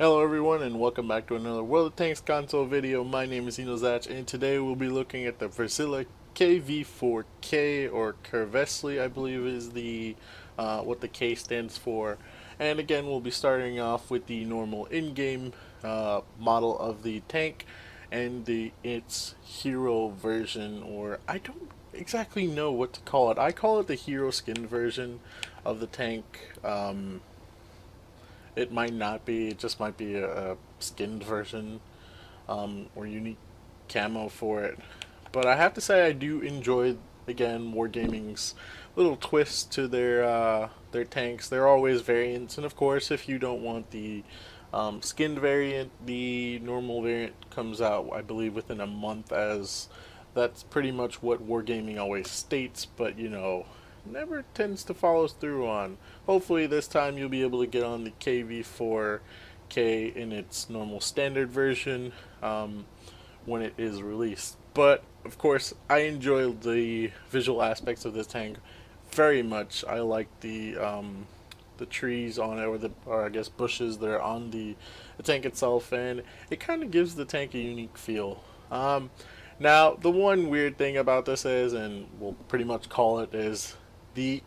Hello everyone and welcome back to another World of Tanks console video. My name is Zach and today we'll be looking at the Verzila KV-4 K, or Kreslavskiy I believe is the what the K stands for. And again we'll be starting off with the normal in-game model of the tank and its hero version, or I don't exactly know what to call it. I call it the hero skin version of the tank. It might not be. It just might be a skinned version or unique camo for it. But I have to say I do enjoy, again, Wargaming's little twist to their tanks. They're always variants, and of course, if you don't want the skinned variant, the normal variant comes out, I believe, within a month, as that's pretty much what Wargaming always states, but you know, never tends to follow through on. Hopefully this time you'll be able to get on the KV-4K in its normal standard version when it is released. But of course I enjoy the visual aspects of this tank very much. I like the trees on it, or I guess bushes that are on the tank itself, and it kind of gives the tank a unique feel. Now, the one weird thing about this is, and we'll pretty much call it, is the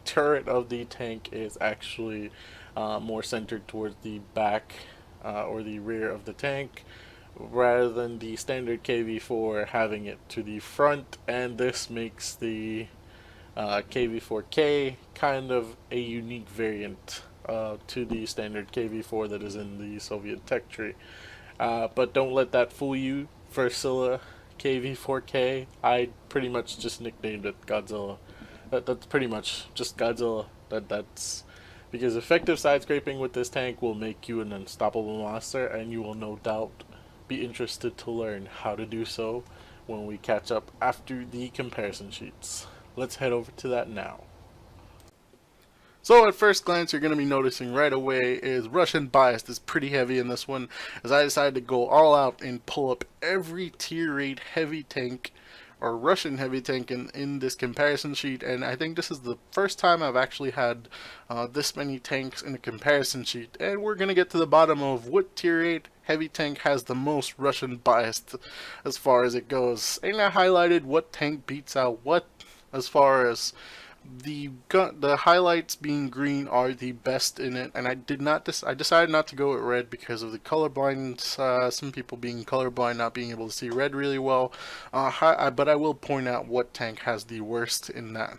turret of the tank is actually more centered towards the back or the rear of the tank, rather than the standard KV-4 having it to the front, and this makes the KV-4K kind of a unique variant to the standard KV-4 that is in the Soviet tech tree. But don't let that fool you. Verzila KV-4K, I pretty much just nicknamed it Godzilla. That's pretty much just Godzilla. That's because effective side scraping with this tank will make you an unstoppable monster, and you will no doubt be interested to learn how to do so when we catch up after the comparison sheets. Let's head over to that now. So at first glance, you're going to be noticing right away is Russian bias is pretty heavy in this one, as I decided to go all out and pull up every tier 8 heavy tank or Russian heavy tank in this comparison sheet, and I think this is the first time I've actually had this many tanks in a comparison sheet, and we're going to get to the bottom of what tier 8 heavy tank has the most Russian biased as far as it goes. And I highlighted what tank beats out what as far as the highlights being green are the best in it, and I decided not to go with red because of the colorblind. Some people being colorblind, not being able to see red really well. But I will point out what tank has the worst in that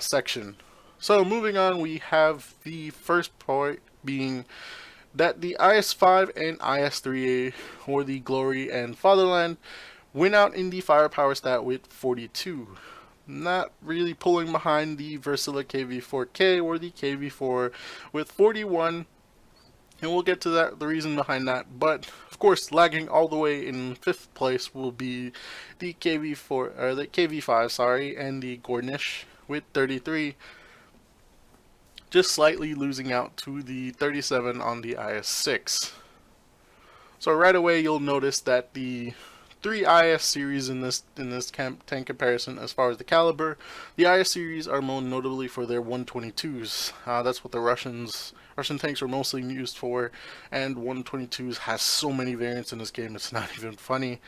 section. So moving on, we have the first part being that the IS-5 and IS-3A, or the Glory and Fatherland, went out in the firepower stat with 42. Not really pulling behind the Verzila KV-4K or the KV-4 with 41, and we'll get to the reason behind that. But of course, lagging all the way in 5th place will be the KV-4 or the KV-5, sorry, and the Gornish with 33, just slightly losing out to the 37 on the IS-6. So right away you'll notice that the 3 IS series in this tank comparison, as far as the caliber, the IS series are more notably for their 122s. That's what the Russian tanks are mostly used for, and 122s has so many variants in this game it's not even funny.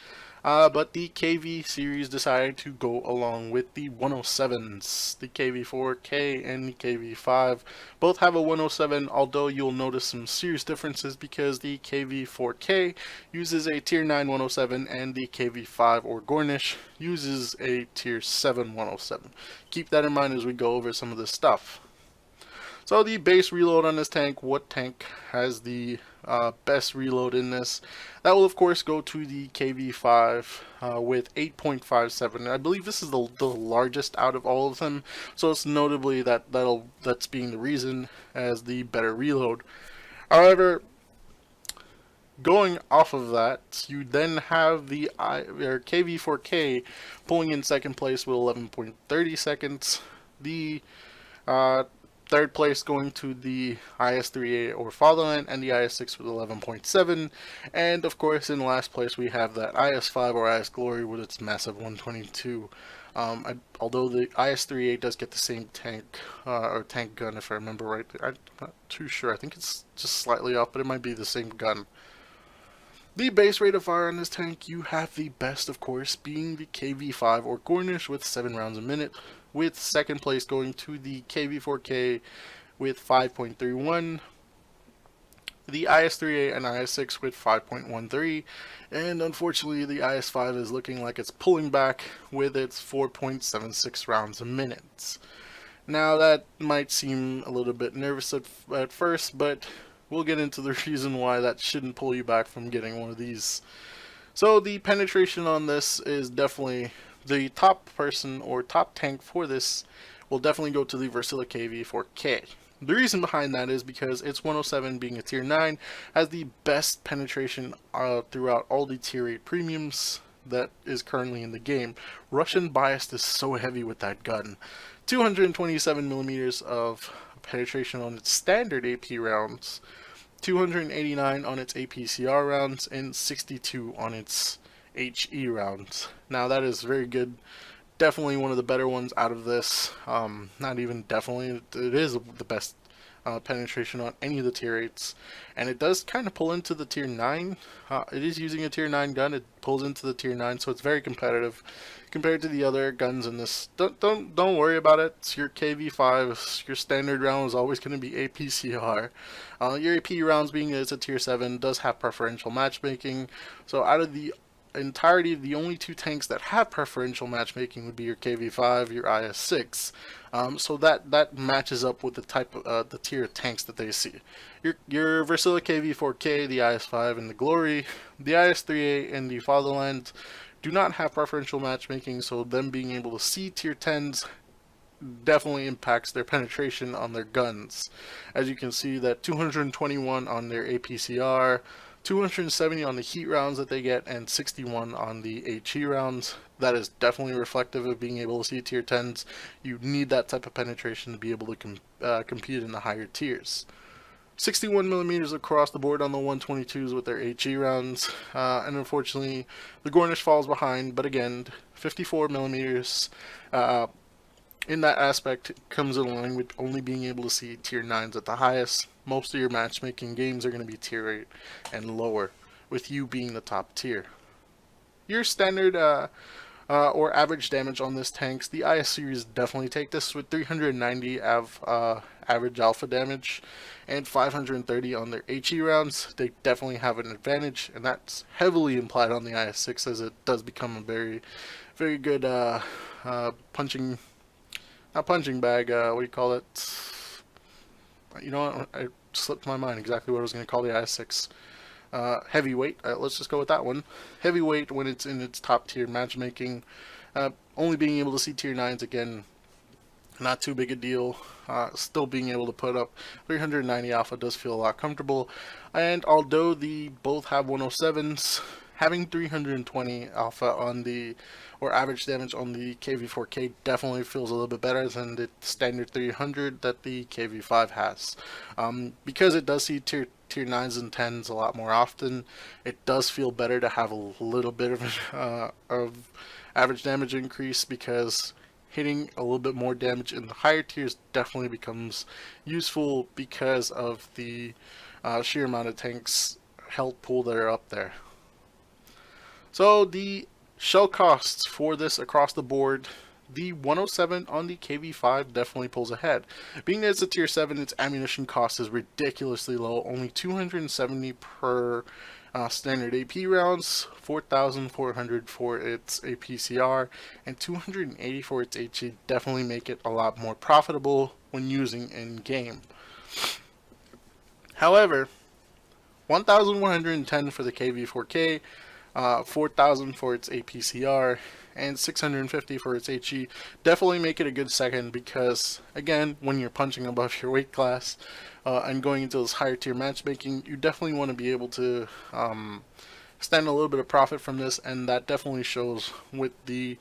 But the KV series decided to go along with the 107s. The KV-4K and the KV-5 both have a 107, although you'll notice some serious differences because the KV-4K uses a tier 9 107 and the KV-5 or Gornish uses a tier 7 107. Keep that in mind as we go over some of this stuff. So the base reload on this tank, what tank has the best reload in this? That will of course go to the KV-5 with 8.57. I believe this is the largest out of all of them, so it's notably that's being the reason as the better reload. However, going off of that, you then have the KV-4K pulling in second place with 11.30 seconds. The Third place going to the IS-3A or Fatherland and the IS-6 with 11.7. And of course, in last place, we have that IS-5 or IS Glory with its massive 122. Although the IS-3A does get the same tank or tank gun, if I remember right. I'm not too sure. I think it's just slightly off, but it might be the same gun. The base rate of fire on this tank, you have the best, of course, being the KV-5 or Gornish with 7 rounds a minute, with second place going to the KV-4 K with 5.31, the IS-3A and IS-6 with 5.13, and unfortunately the IS-5 is looking like it's pulling back with its 4.76 rounds a minute. Now that might seem a little bit nervous at first, but we'll get into the reason why that shouldn't pull you back from getting one of these. So the penetration on this is definitely the top person or top tank for this will definitely go to the Verzila KV-4 K. The reason behind that is because its 107 being a tier 9 has the best penetration throughout all the tier 8 premiums that is currently in the game. Russian bias is so heavy with that gun. 227 millimeters of penetration on its standard AP rounds, 289 on its APCR rounds, and 62 on its HE rounds. Now that is very good. Definitely one of the better ones out of this. Not even definitely, it is the best penetration on any of the tier 8s, and it does kind of pull into the tier 9. It is using a tier 9 gun. It pulls into the tier 9, so it's very competitive compared to the other guns in this. Don't worry about it. It's your KV-5. Your standard round is always going to be APCR. Your AP rounds, being it's a tier 7, does have preferential matchmaking. So out of the entirety, the only two tanks that have preferential matchmaking would be your KV-5, your IS-6. So that matches up with the type of the tier of tanks that they see. Your Verzila KV-4 K, the IS-5, and the Glory, the IS-3A, and the Fatherland do not have preferential matchmaking, so them being able to see tier 10s definitely impacts their penetration on their guns. As you can see, that 221 on their APCR, 270 on the heat rounds that they get, and 61 on the HE rounds. That is definitely reflective of being able to see tier 10s. You need that type of penetration to be able to compete in the higher tiers. 61 millimeters across the board on the 122s with their HE rounds, and unfortunately the Gornish falls behind, but again, 54 millimeters in that aspect comes along with only being able to see tier 9s at the highest. Most of your matchmaking games are going to be tier 8 and lower, with you being the top tier. Your standard or average damage on this tanks, the IS series definitely take this with 390 average alpha damage and 530 on their HE rounds. They definitely have an advantage, and that's heavily implied on the IS-6 as it does become a very, very good punching bag, what do you call it? You know what, I slipped my mind exactly what I was going to call the IS-6. Heavyweight, let's just go with that one. Heavyweight when it's in its top tier matchmaking. Only being able to see tier 9s, again, not too big a deal. Still being able to put up 390 alpha does feel a lot comfortable. And although the both have 107s, having 320 alpha on the, or average damage on the KV-4 K definitely feels a little bit better than the standard 300 that the KV-5 has. Because it does see tier 9s and 10s a lot more often, it does feel better to have a little bit of average damage increase, because hitting a little bit more damage in the higher tiers definitely becomes useful because of the sheer amount of tanks health pool that are up there. So the shell costs for this across the board, the 107 on the KV-5 definitely pulls ahead. Being that it's a tier 7, its ammunition cost is ridiculously low, only 270 per standard AP rounds, 4,400 for its APCR, and 280 for its HE. Definitely make it a lot more profitable when using in game. However, 1,110 for the KV-4 K, 4,000 for its APCR, and 650 for its HE definitely make it a good second, because again, when you're punching above your weight class and going into this higher tier matchmaking, you definitely want to be able to stand a little bit of profit from this, and that definitely shows with the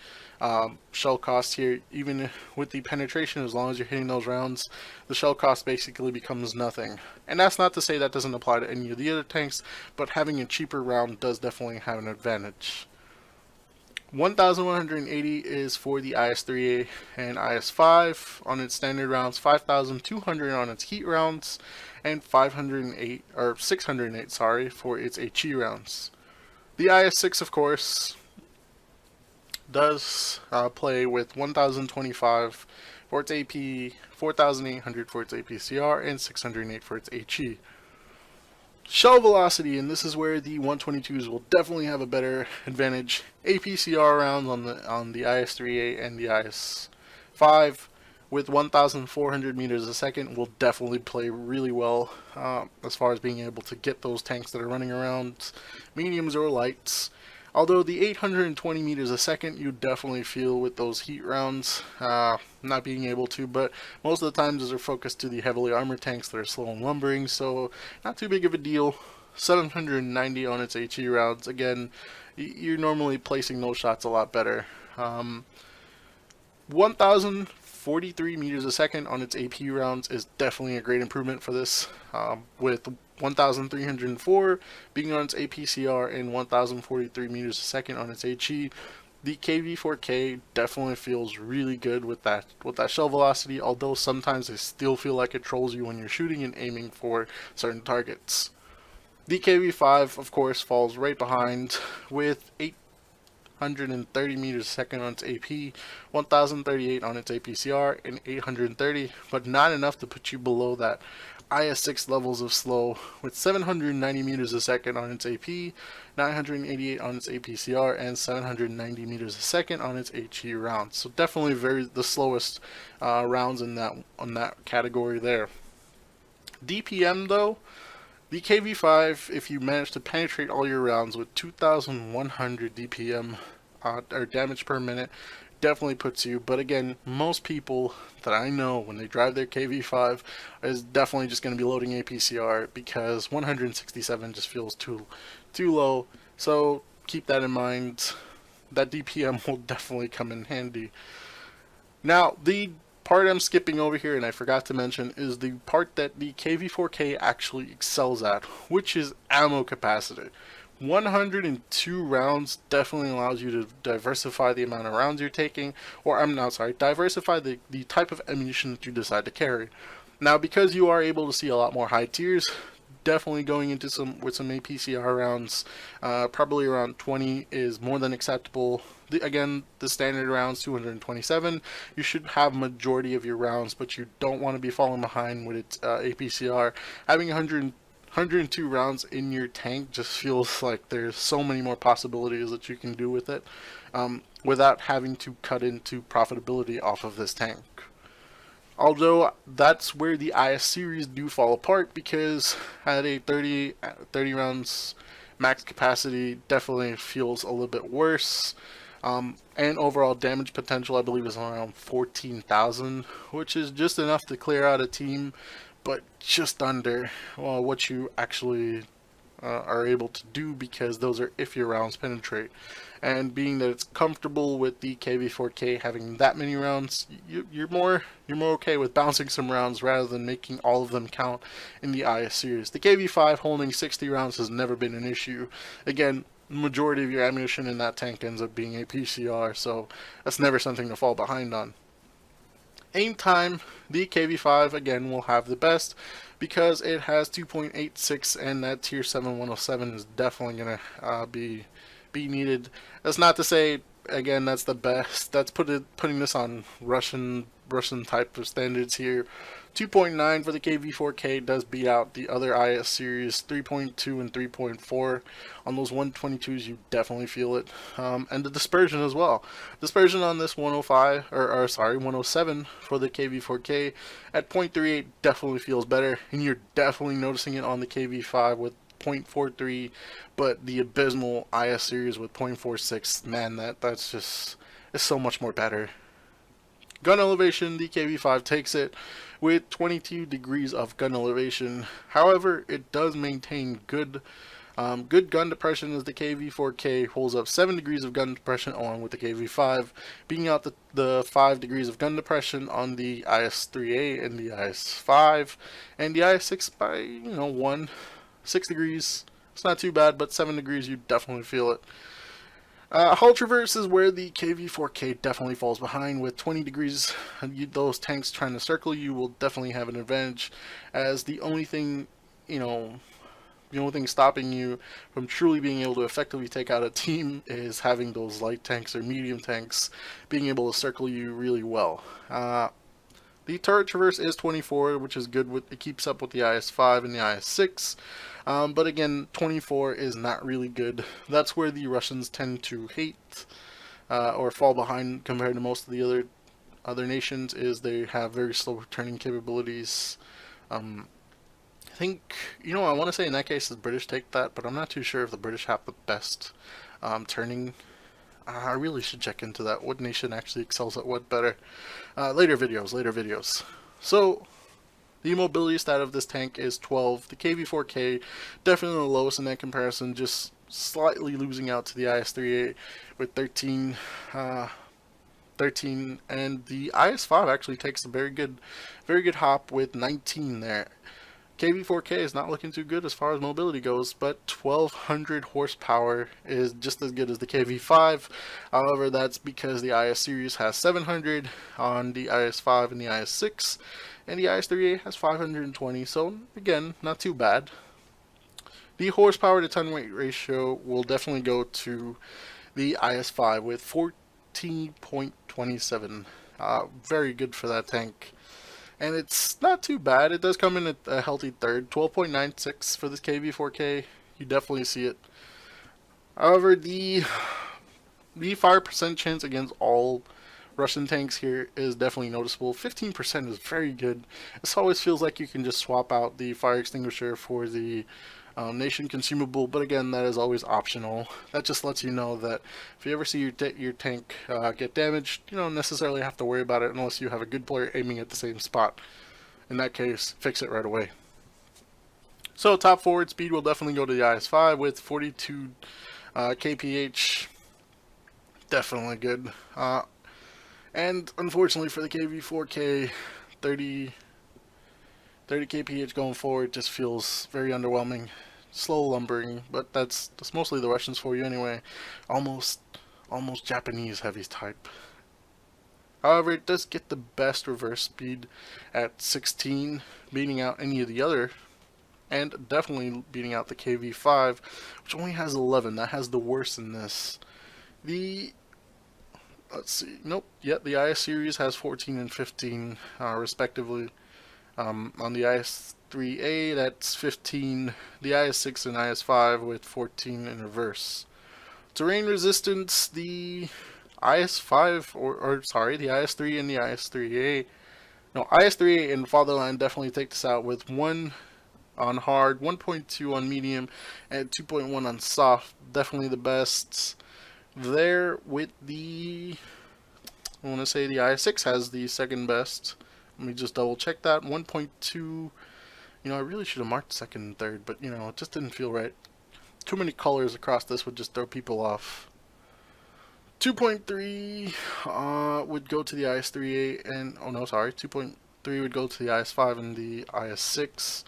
shell cost here. Even with the penetration, as long as you're hitting those rounds, the shell cost basically becomes nothing. And that's not to say that doesn't apply to any of the other tanks, but having a cheaper round does definitely have an advantage. 1,180 is for the IS-3A and IS-5 on its standard rounds, 5,200 on its heat rounds, and 508 or 608, sorry, for its HE rounds. The IS-6, of course, does play with 1,025 for its AP, 4,800 for its APCR, and 608 for its HE. Shell velocity, and this is where the 122s will definitely have a better advantage. APCR rounds on the IS-3A and the IS-5 with 1,400 meters a second will definitely play really well as far as being able to get those tanks that are running around, mediums or lights. Although the 820 meters a second you definitely feel with those heat rounds not being able to, but most of the times those are focused to the heavily armored tanks that are slow and lumbering, so not too big of a deal. 790 on its HE rounds, again, you're normally placing those shots a lot better. 1,043 meters a second on its AP rounds is definitely a great improvement for this, with 1,304 being on its APCR and 1,043 meters a second on its HE. The KV-4 K definitely feels really good with that shell velocity, although sometimes I still feel like it trolls you when you're shooting and aiming for certain targets. The KV-5, of course, falls right behind with 830 meters a second on its AP, 1,038 on its APCR, and 830, but not enough to put you below that IS-6 levels of slow, with 790 meters a second on its AP, 988 on its APCR, and 790 meters a second on its HE rounds. So definitely the slowest rounds in that category there. DPM though, the KV-5, if you manage to penetrate all your rounds with 2,100 DPM or damage per minute, definitely puts you. But again, most people that I know when they drive their KV-5 is definitely just going to be loading APCR because 167 just feels too low. So keep that in mind. That DPM will definitely come in handy. Now, the part I'm skipping over here, and I forgot to mention, is the part that the KV-4 K actually excels at, which is ammo capacity. 102 rounds definitely allows you to diversify the amount of rounds you're taking, or diversify the type of ammunition that you decide to carry. Now, because you are able to see a lot more high tiers, definitely going into some APCR rounds, probably around 20 is more than acceptable. Again, the standard rounds 227. You should have majority of your rounds, but you don't want to be falling behind with its APCR. Having 102 rounds in your tank just feels like there's so many more possibilities that you can do with it, without having to cut into profitability off of this tank. Although that's where the IS series do fall apart, because at a 30 rounds max capacity definitely feels a little bit worse. And overall damage potential I believe is around 14,000, which is just enough to clear out a team, but just under what you actually are able to do, because those are if your rounds penetrate. And being that it's comfortable with the KV-4 K having that many rounds, you're more okay with bouncing some rounds rather than making all of them count in the IS series. The KV-5 holding 60 rounds has never been an issue. Again, the majority of your ammunition in that tank ends up being a PCR, so that's never something to fall behind on. Aim time, the KV-5 again will have the best because it has 2.86, and that tier 7 107 is definitely gonna be needed. That's not to say again that's the best. That's putting this on Russian type of standards here. 2.9 for the KV-4 K does beat out the other IS series. 3.2 and 3.4 on those 122s, you definitely feel it. And the dispersion as well. Dispersion on this 107 for the KV-4 K at 0.38 definitely feels better, and you're definitely noticing it on the KV-5 with 0.43, but the abysmal IS series with 0.46, man, that's just, it's so much more better. Gun elevation, the KV-5 takes it with 22 degrees of gun elevation. However, it does maintain good Good gun depression is the KV-4 K, holds up 7 degrees of gun depression along with the KV-5, beating out the 5 degrees of gun depression on the IS-3A and the IS-5, and the IS-6 by, 6 degrees. It's not too bad, but 7 degrees, you definitely feel it. Hull traverse is where the KV-4K definitely falls behind with 20 degrees. Those tanks trying to circle you will definitely have an advantage, as the only thing, the only thing stopping you from truly being able to effectively take out a team is having those light tanks or medium tanks being able to circle you really well. The turret traverse is 24, which is good. It keeps up with the IS-5 and the IS-6. But again, 24 is not really good. That's where the Russians tend to hate or fall behind compared to most of the other nations, is they have very slow returning capabilities. I think, I want to say in that case the British take that, but I'm not too sure if the British have the best turning. I really should check into that. What nation actually excels at what better? Later videos. So, the mobility stat of this tank is 12. The KV-4K, definitely the lowest in that comparison, just slightly losing out to the IS-3A with 13. 13, and the IS-5 actually takes a very good hop with 19 there. KV-4K is not looking too good as far as mobility goes, but 1200 horsepower is just as good as the KV-5. However, that's because the IS series has 700 on the IS-5 and the IS-6, and the IS-3A has 520, so again, not too bad. The horsepower to ton weight ratio will definitely go to the IS-5 with 14.27. Very good for that tank. And it's not too bad. It does come in at a healthy third. 12.96 for this KV-4K. You definitely see it. However, the fire percent chance against all Russian tanks here is definitely noticeable. 15% is very good. This always feels like you can just swap out the fire extinguisher for the nation consumable, but again, that is always optional. That just lets you know that if you ever see your tank get damaged, you don't necessarily have to worry about it unless you have a good player aiming at the same spot. In that case, fix it right away. So top forward speed will definitely go to the IS-5 with 42 kph. Definitely good. And unfortunately for the KV-4K, 30 kph going forward just feels very underwhelming. Slow lumbering, but that's mostly the Russians for you anyway. Almost Japanese heavy type. However, it does get the best reverse speed at 16, beating out any of the other, and definitely beating out the KV-5, which only has 11. That has the worst in this. Let's see, nope, yeah, the IS series has 14 and 15 respectively. On the IS-3A, that's 15. The IS-6 and IS-5 with 14 in reverse. Terrain resistance, the IS-5, the IS-3 and the IS-3A. No, IS-3A and Fatherland definitely take this out with 1 on hard, 1.2 on medium, and 2.1 on soft. Definitely the best there. With the, I want to say the IS-6 has the second best. Let me just double check that. 1.2. I really should have marked second and third, but it just didn't feel right. Too many colors across this would just throw people off. 2.3 would go to the IS-3A, and 2.3 would go to the IS-5 and the IS-6.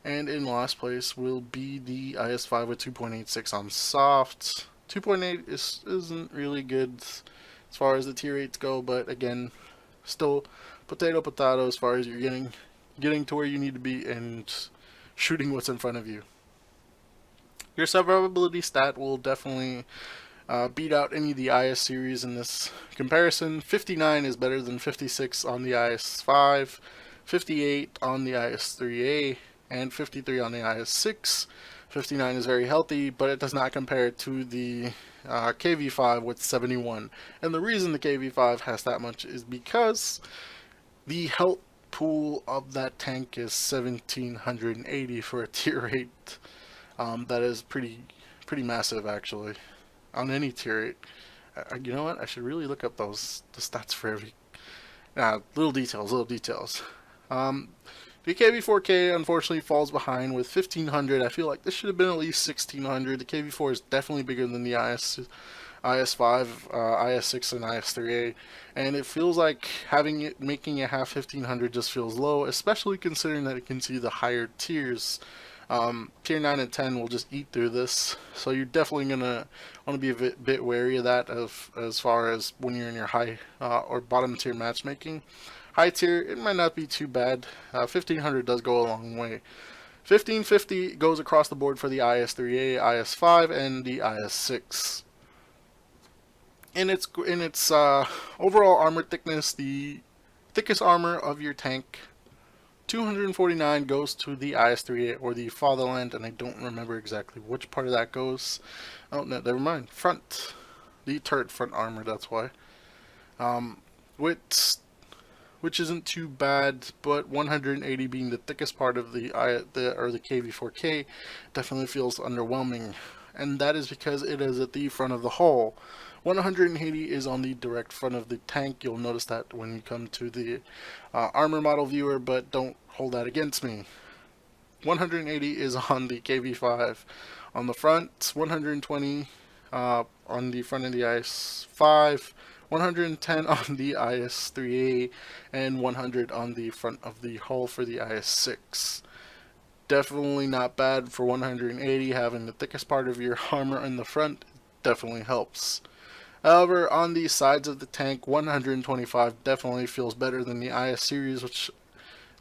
And in last place will be the IS-5 with 2.86 on soft. 2.8 isn't really good as far as the tier 8s go, but again, still potato as far as you're getting to where you need to be and shooting what's in front of you. Your survivability stat will definitely beat out any of the IS series in this comparison. 59 is better than 56 on the IS-5, 58 on the IS-3A, and 53 on the IS-6. 59 is very healthy, but it does not compare to the KV-5 with 71. And the reason the KV-5 has that much is because the health pool of that tank is 1780 for a tier 8. That is pretty massive actually on any tier 8. You know what? I should really look up the stats for every. Little details. The KV-4 K unfortunately falls behind with 1500. I feel like this should have been at least 1600. The KV-4 is definitely bigger than the IS5, IS6, and IS3A, and it feels like making it have 1500 just feels low, especially considering that it can see the higher tiers. Tier 9 and 10 will just eat through this, so you're definitely gonna want to be a bit wary of that as far as when you're in your high or bottom tier matchmaking. High tier, it might not be too bad. 1500 does go a long way. 1550 goes across the board for the IS3A, IS5, and the IS6. In its overall armor thickness, the thickest armor of your tank, 249, goes to the IS3A or the Fatherland, and I don't remember exactly which part of that goes. Oh no, never mind. Front, the turret front armor. That's why. Which isn't too bad, but 180 being the thickest part of the KV-4 K definitely feels underwhelming, and that is because it is at the front of the hull. 180 is on the direct front of the tank. You'll notice that when you come to the armor model viewer, but don't hold that against me. 180 is on the KV-5 on the front, 120 on the front of the IS-5, 110 on the IS-3A, and 100 on the front of the hull for the IS-6. Definitely not bad for 180. Having the thickest part of your armor in the front definitely helps. However, on the sides of the tank, 125 definitely feels better than the IS series, which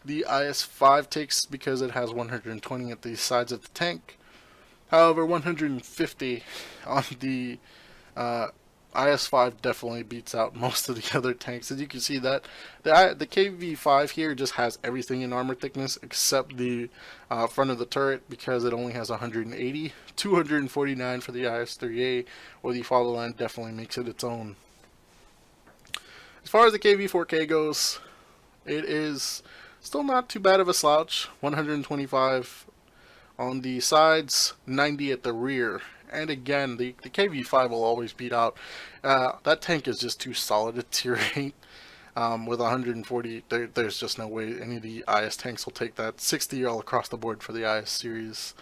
the IS-5 takes because it has 120 at the sides of the tank. However, 150 on the IS-5 definitely beats out most of the other tanks. As you can see, that the KV-5 here just has everything in armor thickness except the front of the turret, because it only has 180. 249 for the IS-3A or the Fatherland definitely makes it its own. As far as the KV-4 K goes, it is still not too bad of a slouch. 125 on the sides, 90 at the rear. And again, the KV-5 will always beat out. That tank is just too solid at tier 8. With 140, there's just no way any of the IS tanks will take that. 60 all across the board for the IS series.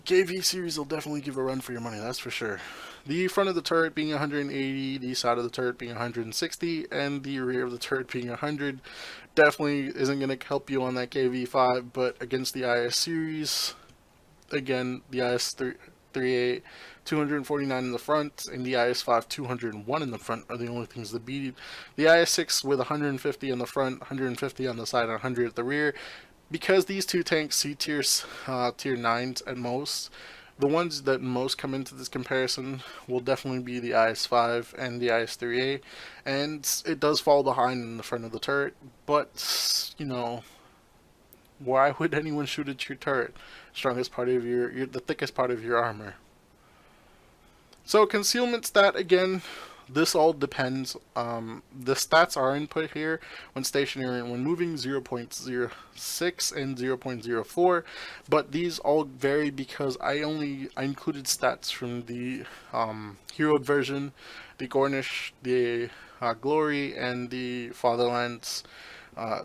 KV series will definitely give a run for your money, that's for sure. The front of the turret being 180, the side of the turret being 160, and the rear of the turret being 100 definitely isn't going to help you on that KV-5, but against the IS series, again, the IS-3A 249 in the front and the IS-5 201 in the front are the only things that beat it. The IS-6 with 150 in the front, 150 on the side, and 100 at the rear. Because these two tanks see tier 9s at most, the ones that most come into this comparison will definitely be the IS-5 and the IS-3A, and it does fall behind in the front of the turret, but, you know, why would anyone shoot at your turret? Strongest part of the thickest part of your armor. So concealment stat, again, this all depends. The stats are input here when stationary and when moving, 0.06 and 0.04, but these all vary because I included stats from the heroed version, the Gornish, the Glory, and the Fatherlands.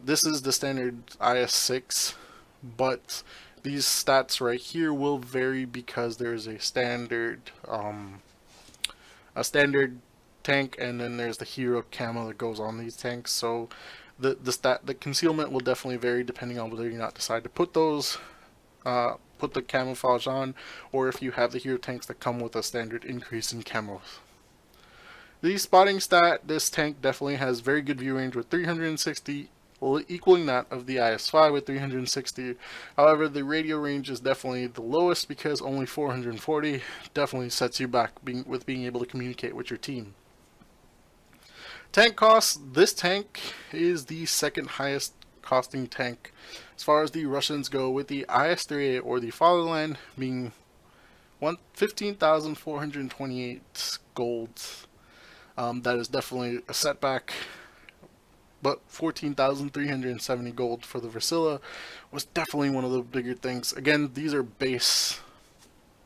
This is the standard IS-6, but these stats right here will vary because there's a standard tank, and then there's the hero camo that goes on these tanks. So the concealment will definitely vary depending on whether or not decide to put those put the camouflage on, or if you have the hero tanks that come with a standard increase in camos. The spotting stat, this tank definitely has very good view range with 360, equaling that of the IS-5 with 360. However, the radio range is definitely the lowest because only 440 definitely sets you back with being able to communicate with your team. Tank costs, this tank is the second highest costing tank as far as the Russians go, with the IS-3A or the Fatherland being 15,428 gold. That is definitely a setback, but 14,370 gold for the Verzila was definitely one of the bigger things. Again, these are base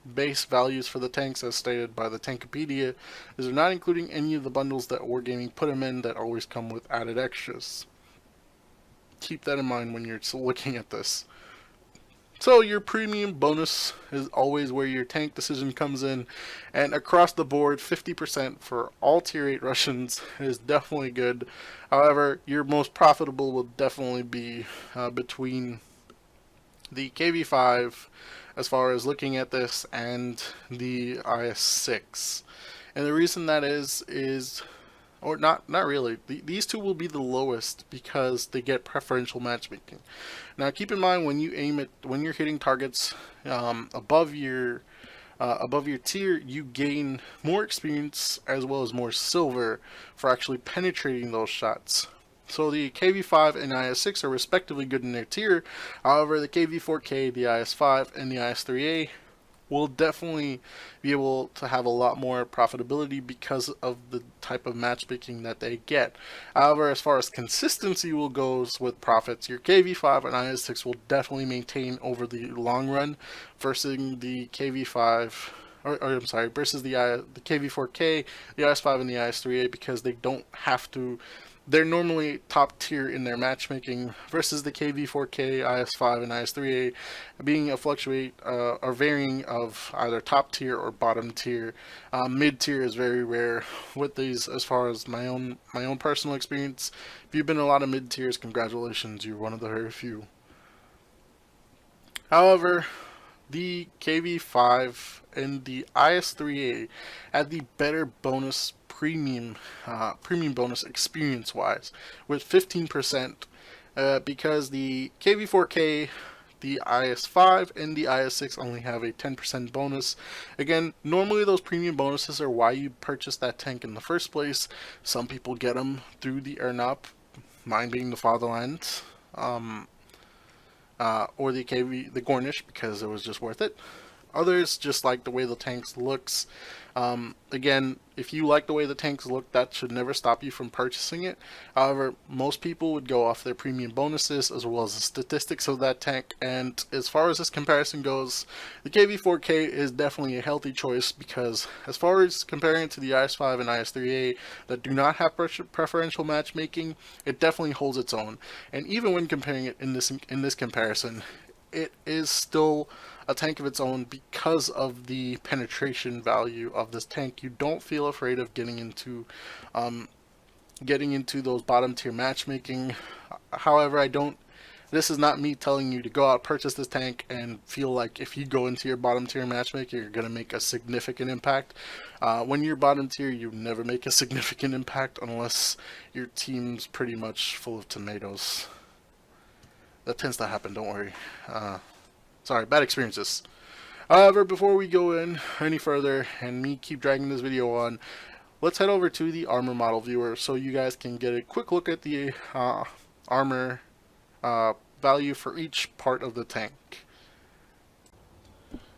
values for the tanks as stated by the Tankopedia. These are not including any of the bundles that Wargaming put them in that always come with added extras. keep that in mind when you're looking at this. So your premium bonus is always where your tank decision comes in, and across the board 50% for all tier 8 Russians is definitely good. However, your most profitable will definitely be between the KV-5 as far as looking at this and the IS-6. And the reason that is or not really. These two will be the lowest because they get preferential matchmaking. Now, keep in mind when you aim at when you're hitting targets above your tier, you gain more experience as well as more silver for actually penetrating those shots. So the KV-5 and IS-6 are respectively good in their tier. However, the KV-4 K, the IS-5, and the IS-3A will definitely be able to have a lot more profitability because of the type of matchmaking that they get. However, as far as consistency will goes with profits, your KV5 and IS6 will definitely maintain over the long run versus the KV5 or I'm sorry, versus the KV4K, the IS5 and the IS3A because they don't have to. They're normally top tier in their matchmaking versus the KV4K, IS5, and IS3A being a fluctuate or varying of either top tier or bottom tier. Mid tier is very rare with these, as far as my own personal experience. If you've been in a lot of mid tiers, congratulations, you're one of the very few. However, the KV5 and the IS3A had the better bonus premium bonus experience wise with 15% because the KV4K, the IS5, and the IS6 only have a 10% bonus. Again, normally those premium bonuses are why you purchase that tank in the first place. Some people get them through the Ernop, mine being the Fatherland. Or the Gornish because it was just worth it. Others just like the way the tanks looks. Again, if you like the way the tanks look, that should never stop you from purchasing it. However, most people would go off their premium bonuses as well as the statistics of that tank. And as far as this comparison goes, the KV-4K is definitely a healthy choice because as far as comparing it to the IS-5 and IS-3A that do not have preferential matchmaking, it definitely holds its own. And even when comparing it in this comparison, it is still a tank of its own because of the penetration value of this tank. You don't feel afraid of getting into those bottom tier matchmaking. However, this is not me telling you to go out purchase this tank and feel like if you go into your bottom tier matchmaking you're going to make a significant impact. When you're bottom tier, you never make a significant impact unless your team's pretty much full of tomatoes. That tends to happen, don't worry. Sorry, bad experiences. However, before we go in any further and me keep dragging this video on, let's head over to the armor model viewer so you guys can get a quick look at the armor value for each part of the tank.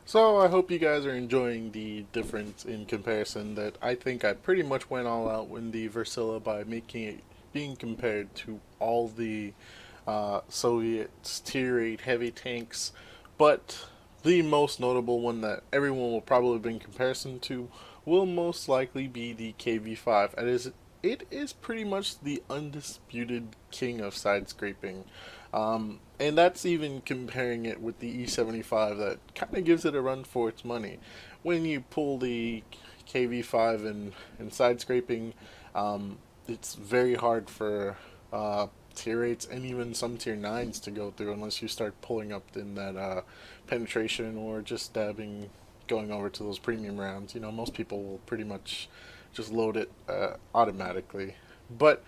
So I hope you guys are enjoying the difference in comparison that I think I pretty much went all out in the Verzila by making it being compared to all the Soviet tier 8 heavy tanks, but the most notable one that everyone will probably be in comparison to will most likely be the KV-5. It is pretty much the undisputed king of side scraping, and that's even comparing it with the E75 that kind of gives it a run for its money. When you pull the KV-5 in side scraping, it's very hard for tier 8s and even some tier 9s to go through unless you start pulling up in that penetration or just dabbing, going over to those premium rounds. You know, most people will pretty much just load it automatically. But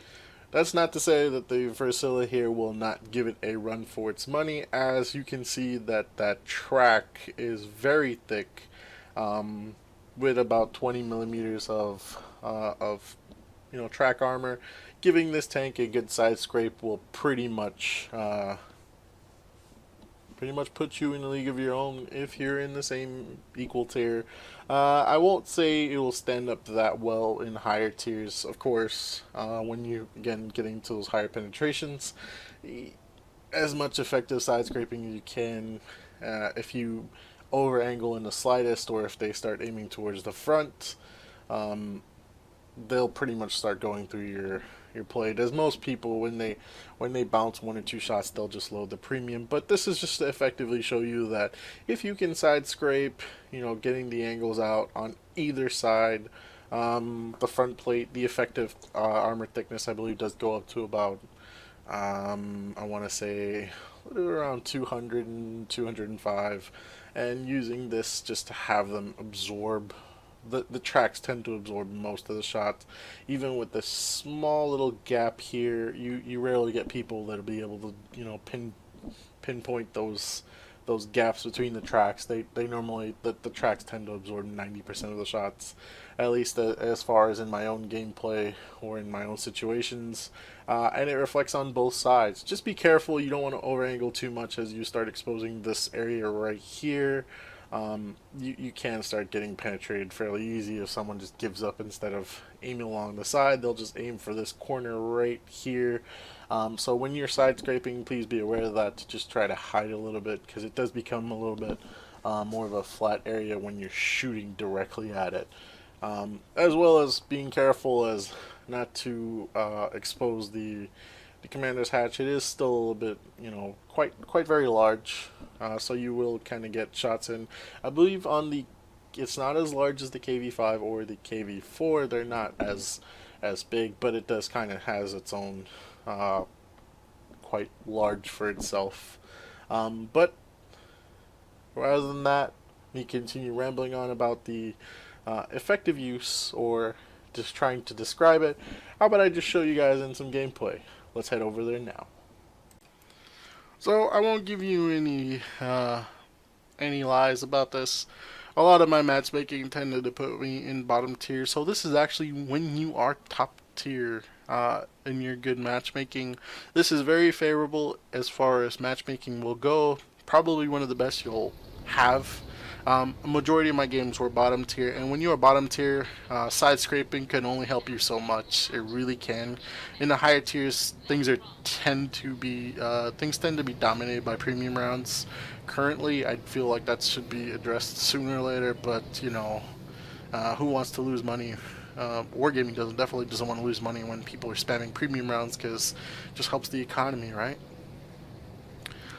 that's not to say that the Verzila here will not give it a run for its money, as you can see that track is very thick, with about 20 millimeters of track armor. Giving this tank a good side scrape will pretty much put you in a league of your own if you're in the same equal tier. I won't say it will stand up that well in higher tiers, of course. When you again getting to those higher penetrations, as much effective side scraping as you can. If you over angle in the slightest, or if they start aiming towards the front, they'll pretty much start going through your play. As most people, when they bounce one or two shots, they'll just load the premium. But this is just to effectively show you that if you can side scrape, getting the angles out on either side. The front plate, the effective armor thickness, I believe, does go up to about, I want to say, around 200 and 205. And using this just to have them absorb, the tracks tend to absorb most of the shots. Even with this small little gap here, you rarely get people that'll be able to, pinpoint those gaps between the tracks. They normally, the tracks tend to absorb 90% of the shots, at least as far as in my own gameplay or in my own situations, and it reflects on both sides. Just be careful, you don't want to over angle too much as you start exposing this area right here. You can start getting penetrated fairly easy if someone just gives up. Instead of aiming along the side, they'll just aim for this corner right here. So when you're side scraping, please be aware of that, to just try to hide a little bit, because it does become a little bit more of a flat area when you're shooting directly at it. As well as being careful as not to expose the commander's hatch. It is still a little bit, quite very large, so you will kind of get shots in. I believe it's not as large as the KV-5 or the KV-4. They're not as big, but it does kind of has its own quite large for itself. But rather than that, me continue rambling on about the effective use, or just trying to describe it. How about I just show you guys in some gameplay? Let's head over there now. So I won't give you any lies about this. A lot of my matchmaking tended to put me in bottom tier, so this is actually when you are top tier in your good matchmaking. This is very favorable as far as matchmaking will go. Probably one of the best you'll have. A majority of my games were bottom tier, and when you are bottom tier, side scraping can only help you so much. It really can. In the higher tiers, things tend to be dominated by premium rounds. Currently, I feel like that should be addressed sooner or later, but who wants to lose money? Wargaming definitely doesn't want to lose money when people are spamming premium rounds, because it just helps the economy, right?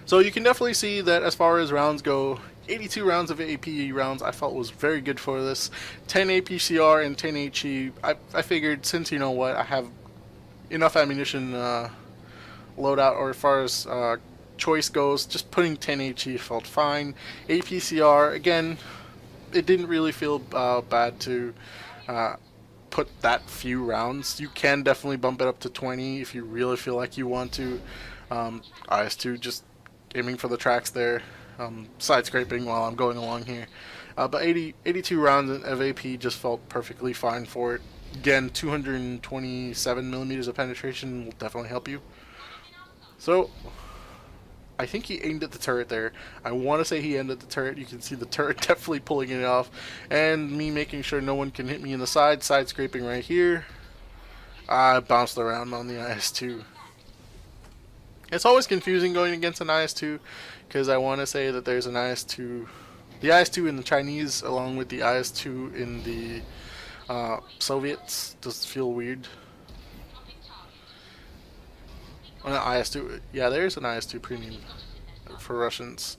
So you can definitely see that as far as rounds go, 82 rounds of AP rounds I felt was very good for this. 10 APCR and 10 HE. I figured, since I have enough ammunition loadout, or as far as choice goes, just putting 10 HE felt fine. APCR, again, it didn't really feel bad to put that few rounds. You can definitely bump it up to 20 if you really feel like you want to. IS2, just aiming for the tracks there. Side scraping while I'm going along here. But 82 rounds of AP just felt perfectly fine for it. Again, 227 millimeters of penetration will definitely help you. So, I think he aimed at the turret there. I want to say he aimed at the turret. You can see the turret definitely pulling it off. And me making sure no one can hit me in the side scraping right here. I bounced around on the IS-2. It's always confusing going against an IS-2, because I want to say that there's an IS-2, the IS-2 in the Chinese along with the IS-2 in the Soviets does feel weird. Oh, no, IS-2, yeah, there's an IS-2 premium for Russians.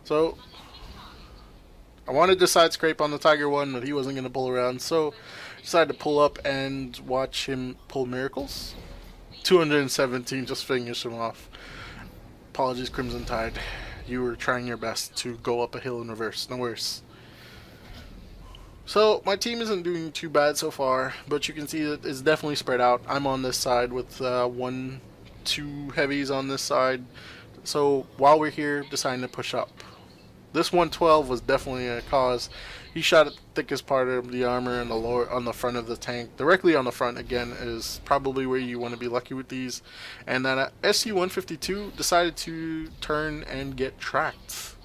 So I wanted to side scrape on the Tiger 1, but he wasn't going to pull around, so decided to pull up and watch him pull miracles. 217, just finish him off. Apologies, Crimson Tide. You were trying your best to go up a hill in reverse. No worse. So, my team isn't doing too bad so far, but you can see that it's definitely spread out. I'm on this side with 1-2 heavies on this side. So, while we're here, deciding to push up. This 112 was definitely a cause. He shot at the thickest part of the armor and on the front of the tank. Directly on the front, again, is probably where you want to be lucky with these. And that SU-152 decided to turn and get tracked.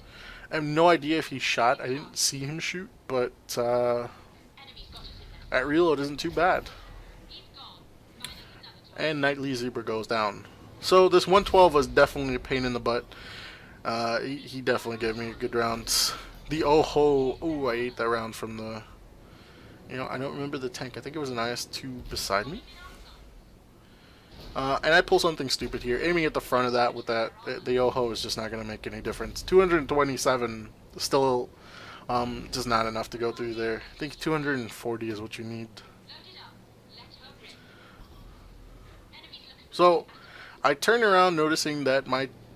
I have no idea if he shot. I didn't see him shoot, but at reload isn't too bad. And Nightly Zebra goes down. So this 112 was definitely a pain in the butt. He definitely gave me a good round. The oh, I ate that round from the, I don't remember the tank. I think it was an IS-2 beside me. And I pull something stupid here. Aiming at the front of that with the Oho is just not going to make any difference. 227 still just not enough to go through there. I think 240 is what you need. So I turned around noticing that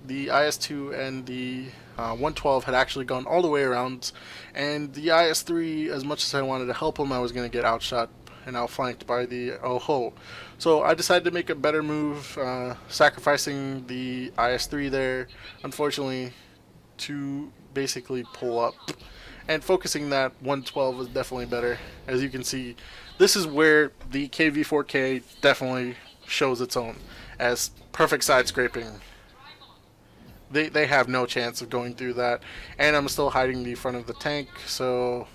the IS-2 and the 112 had actually gone all the way around, and the IS-3, as much as I wanted to help him, I was going to get outshot and outflanked by the Oho. So I decided to make a better move, sacrificing the IS-3 there, unfortunately, to basically pull up. And focusing that 112 was definitely better. As you can see, this is where the KV-4 K definitely shows its own as perfect side scraping. They have no chance of going through that, and I'm still hiding the front of the tank, so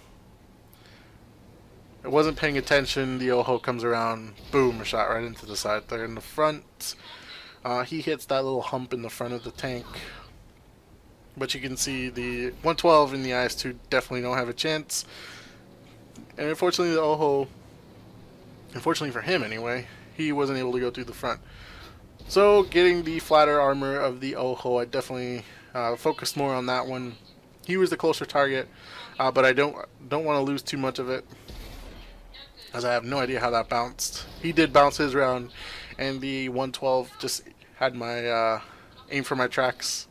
I wasn't paying attention. The Oho comes around, boom, a shot right into the side there in the front. He hits that little hump in the front of the tank, but you can see the 112 and the IS-2 definitely don't have a chance, and unfortunately the Oho, unfortunately for him anyway, he wasn't able to go through the front. So getting the flatter armor of the Oho, I definitely focused more on that one. He was the closer target, but I don't want to lose too much of it, as I have no idea how that bounced. He did bounce his round, and the 112 just had my aim for my tracks.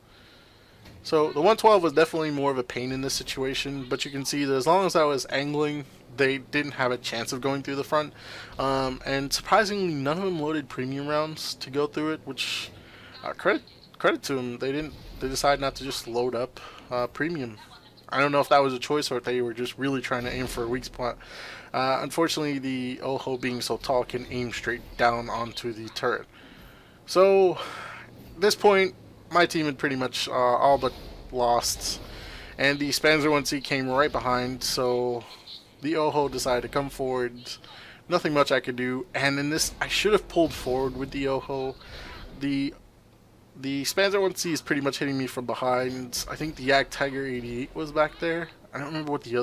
So the 112 was definitely more of a pain in this situation, but you can see that as long as I was angling, they didn't have a chance of going through the front, and surprisingly none of them loaded premium rounds to go through it, which credit to them. They decided not to just load up premium. I don't know if that was a choice or if they were just really trying to aim for a weak spot. Unfortunately, the Oho being so tall can aim straight down onto the turret. So at this point my team had pretty much all but lost, and the Spanzer 1C came right behind, so the Oho decided to come forward. Nothing much I could do, and in this, I should have pulled forward with the Oho. The Spanzer 1C is pretty much hitting me from behind. I think the Yak Tiger 88 was back there. I don't remember what the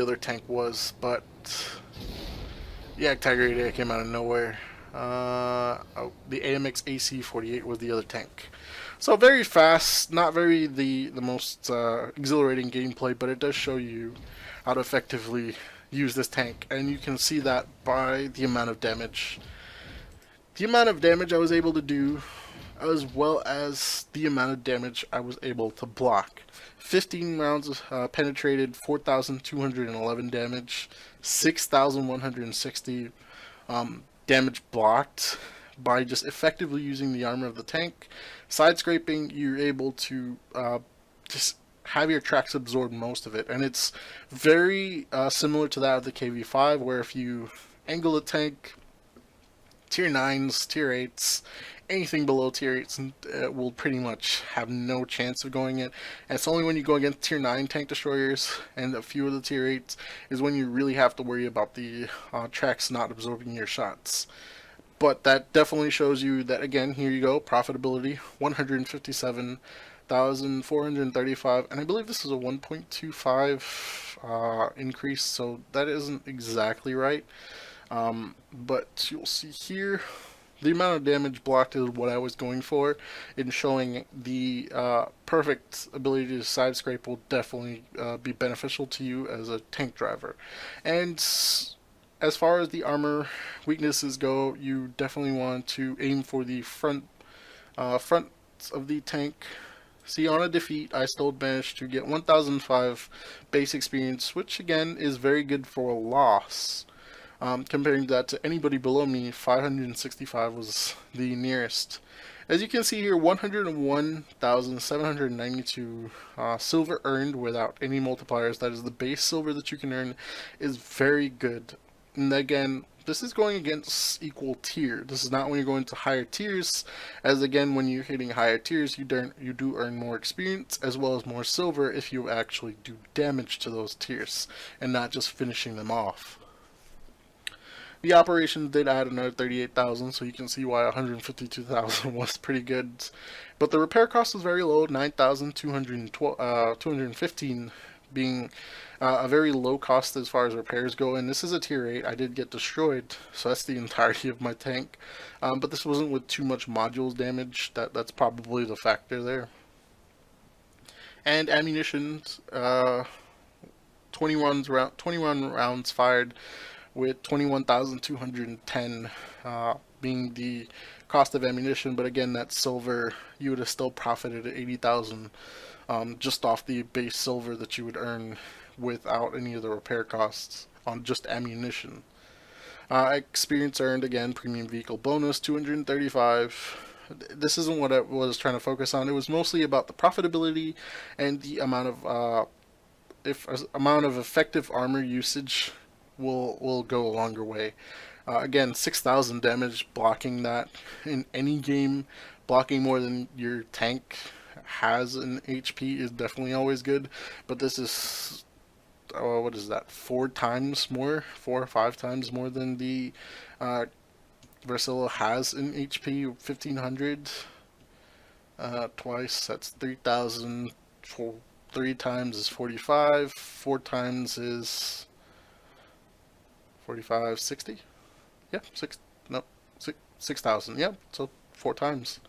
other tank was, but the Yak Tiger 88 came out of nowhere. The AMX AC-48 was the other tank. So very fast, not very the most exhilarating gameplay, but it does show you how to effectively use this tank, and you can see that by the amount of damage. The amount of damage I was able to do, as well as the amount of damage I was able to block. 15 rounds penetrated, 4,211 damage, 6,160 damage blocked by just effectively using the armor of the tank. Side scraping, you're able to just have your tracks absorb most of it, and it's very similar to that of the KV-5, where if you angle a tank, tier 9s, tier 8s, anything below tier 8s will pretty much have no chance of going in. And it's only when you go against tier 9 tank destroyers and a few of the tier 8s is when you really have to worry about the tracks not absorbing your shots. But that definitely shows you that, again, here you go, profitability, 157,435, and I believe this is a 1.25 increase, so that isn't exactly right. But you'll see here, the amount of damage blocked is what I was going for, in showing the perfect ability to side scrape will definitely be beneficial to you as a tank driver. And as far as the armor weaknesses go, you definitely want to aim for the front of the tank. See, on a defeat, I still managed to get 1,005 base experience, which again is very good for a loss. Comparing that to anybody below me, 565 was the nearest. As you can see here, 101,792 silver earned without any multipliers. That is the base silver that you can earn, is very good. And again, this is going against equal tier. This is not when you're going to higher tiers, as again, when you're hitting higher tiers, you do earn more experience as well as more silver if you actually do damage to those tiers and not just finishing them off. The operations did add another 38,000, so you can see why 152,000 was pretty good. But the repair cost was very low, 9,215 being a very low cost as far as repairs go. And this is a tier 8. I did get destroyed, so that's the entirety of my tank. But this wasn't with too much modules damage. That's probably the factor there. And ammunition, 21 rounds fired with 21,210 being the cost of ammunition. But again, that's silver. You would have still profited at 80,000 just off the base silver that you would earn without any of the repair costs on just ammunition. Experience earned, again, premium vehicle bonus 235. This isn't what I was trying to focus on. It was mostly about the profitability and the amount of effective armor usage will go a longer way. Again, 6,000 damage blocking that in any game, blocking more than your tank has in HP is definitely always good. But this is what is that? 4 or 5 times more than the Verzila has in HP. 1,500 twice. That's 3,000. 3 times is 45. 4 times is 45. 60. Yeah, 6,000. Yeah, so 4 times.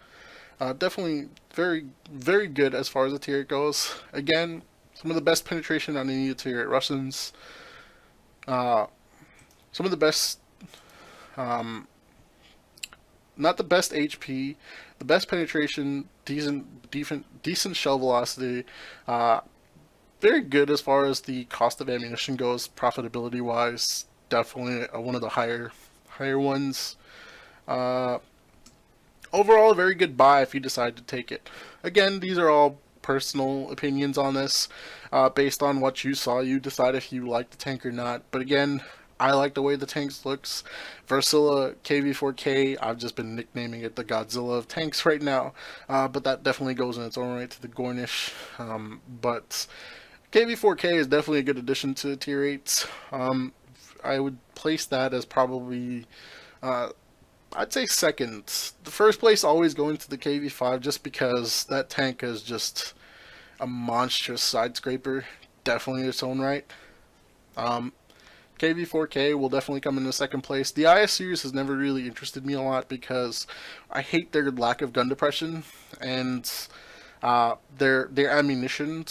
Definitely very, very good as far as the tier goes. Again, some of the best penetration on any tier 8 Russians. Some of the best, not the best HP, the best penetration, decent shell velocity. Very good as far as the cost of ammunition goes, profitability wise. Definitely one of the higher ones. Overall, a very good buy if you decide to take it. Again, these are all personal opinions on this. Based on what you saw, you decide if you like the tank or not. But again, I like the way the tanks looks. Verzila KV-4 K, I've just been nicknaming it the Godzilla of tanks right now. But that definitely goes in its own right to the Gornish. But KV-4 K is definitely a good addition to the tier 8s. I would place that as probably, I'd say second. The first place always going to the KV-5 just because that tank is just a monstrous side scraper, definitely in its own right. KV-4K will definitely come in the second place. The IS series has never really interested me a lot because I hate their lack of gun depression and their ammunition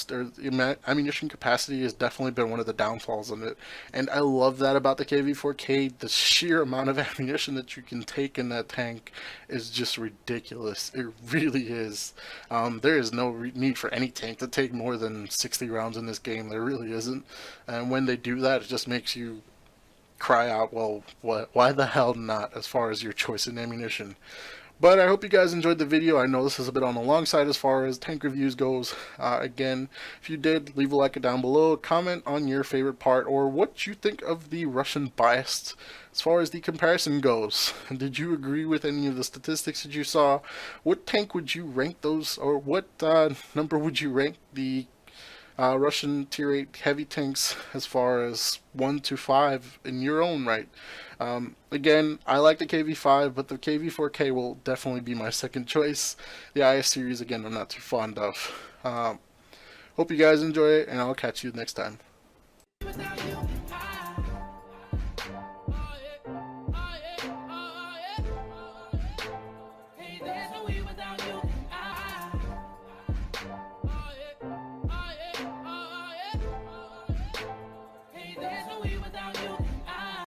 capacity has definitely been one of the downfalls of it. And I love that about the KV-4K. The sheer amount of ammunition that you can take in that tank is just ridiculous. It really is. There is no need for any tank to take more than 60 rounds in this game. There really isn't. And when they do that, it just makes you cry out, well, why the hell not, as far as your choice in ammunition. But I hope you guys enjoyed the video. I know this is a bit on the long side as far as tank reviews goes. Again, if you did, leave a like down below. Comment on your favorite part or what you think of the Russian bias as far as the comparison goes. Did you agree with any of the statistics that you saw? What tank would you rank those, or what number would you rank the Russian tier 8 heavy tanks as far as 1 to 5 in your own right? Again, I like the KV-5, but the KV-4K will definitely be my second choice. The IS series, again, I'm not too fond of. Hope you guys enjoy it, and I'll catch you next time.